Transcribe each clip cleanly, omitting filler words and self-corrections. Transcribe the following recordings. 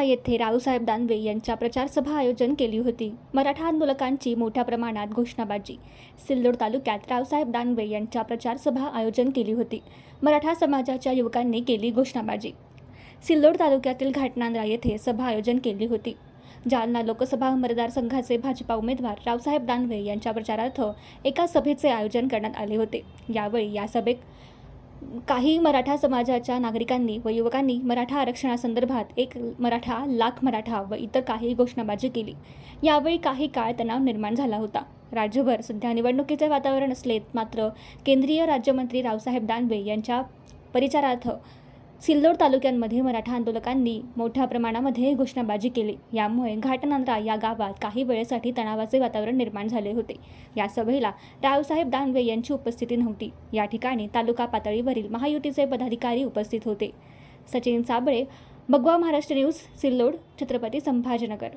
येथे रावसाहेब दानवे यांच्या प्रचार सभा आयोजन केली होती। मराठा आंदोलकांची मोठ्या प्रमाणात घोषणाबाजी। सिल्लोड तालुक्यात रावसाहेब दानवे यांच्या प्रचार सभा आयोजन केली होती। मराठा समाजाच्या युवकांनी केली घोषणाबाजी। सिल्लोड तालुक्यातील घाटनांद्रा येथे सभा आयोजन केली होती। जालना लोकसभा मतदारसंघाचे भाजपा उमेदवार रावसाहेब दानवे यांच्या प्रचारार्थ एका सभेचे आयोजन करण्यात आले होते। यावेळी या सभेत काही मराठा समाजाच्या नागरिकांनी व युवकांनी मराठा आरक्षणासंदर्भात एक मराठा लाख मराठा व इतर काही घोषणाबाजी केली। यावेळी काही काळ तणाव निर्माण झाला होता। राज्यभर सध्या निवडणुकीचे वातावरण असले मात्र केंद्रीय राज्यमंत्री रावसाहेब दानवे यांच्या परिचारार्थ सिल्लोड तालुक्यांमध्ये मराठा आंदोलकांनी मोठ्या प्रमाणामध्ये घोषणाबाजी केली। यामुळे घाटनांद्रा या गावात काही वेळेसाठी तणावाचे वातावरण निर्माण झाले होते। या सभेला रावसाहेब दानवे यांची उपस्थिती नव्हती। या ठिकाणी तालुका पातळीवरील महायुतीचे पदाधिकारी उपस्थित होते। सचिन साबळे, भगवा महाराष्ट्र न्यूज, सिल्लोड, छत्रपती संभाजीनगर।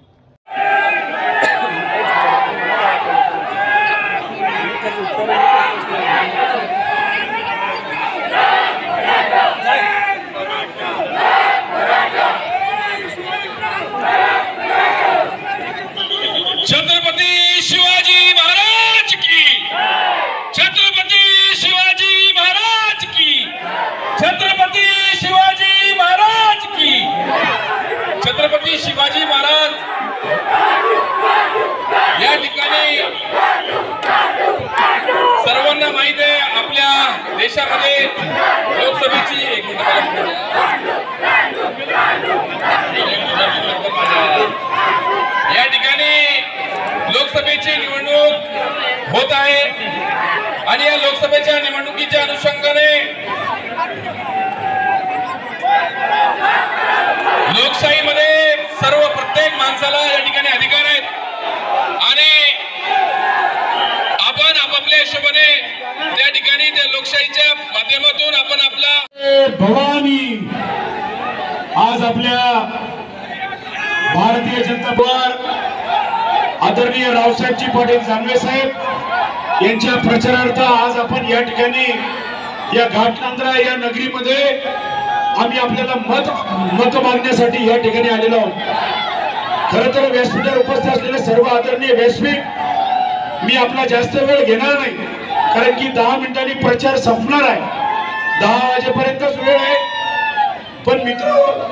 छत्रपती शिवाजी महाराज की, छत्रपती शिवाजी महाराज की, छत्रपती शिवाजी महाराज की, छत्रपती शिवाजी महाराज या ठिकाणी सर्वांना माहित आहे आपल्या देशामध्ये लोकसभेची या ठिकाणी लोकसभेची निवडणूक होत आहे आणि या लोकसभेच्या निवडणुकीच्या अनुषंगाने लोकशाहीमध्ये प्रत्येक माणसाला या ठिकाणी अधिकार आहेत आणि आपण आपापल्या हिशोबाने त्या ठिकाणी त्या लोकशाहीच्या माध्यमातून आपण आपला भवानी आज आपल्या भारतीय जनता पक्षावर आदरणीय रावसाहेबजी पाटील दानवे साहेब यांच्या प्रचारार्थ आज आपण या ठिकाणी या घाटनांद्रा या नगरीमध्ये आम्ही आपल्याला मत मागण्यासाठी या ठिकाणी आलेलो आहोत। खरं तर व्यासपीठावर उपस्थित असलेले सर्व आदरणीय व्यासपीठ मी आपला जास्त वेळ घेणार नाही, कारण की 10 मिनिटांनी प्रचार संपणार आहे। 10 वाजेपर्यंतच वेळ आहे। पण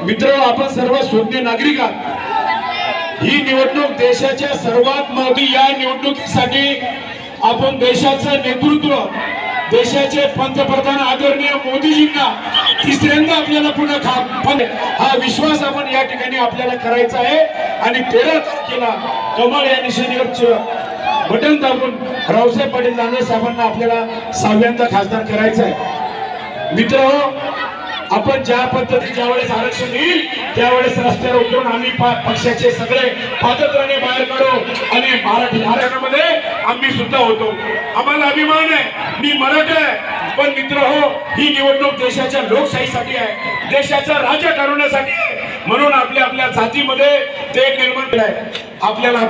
मित्र आपण सर्व सुज्ञ नागरिक आहात। ही निवडणूक देशाच्या सर्वात महत्त्वाची, या निवडणुकीसाठी आपण देशाचं नेतृत्व, देशाचे पंतप्रधान आदरणीय मोदीजींना तिसऱ्यांदा आपल्याला पुन्हा हा विश्वास आपण या ठिकाणी आपल्याला करायचा आहे आणि 13 तारखेला कमळ या निशाणीवर बटन दाबून रावसाहेब पाटील दानवे साहेबांना आपल्याला 6व्यांदा खासदार करायचा आहे। मित्र, आपण ज्या पद्धतीने ज्यावेळेस आरक्षण येईल त्यावेळेस रस्त्यावर उतरून आम्ही पक्षाचे सगळे पादत्राणे बाहेर काढू आणि मराठी आरक्षणामध्ये आम्ही सुद्धा होतो। आम्हाला अभिमान आहे, मी मराठा आहे, पण मित्र हो, ही निवडणूक देशाच्या लोकशाहीसाठी आहे, देशाचा राज्य ठरवण्यासाठी आहे। म्हणून आपल्या जातीमध्ये ते निर्माण केलं आहे। आपल्याला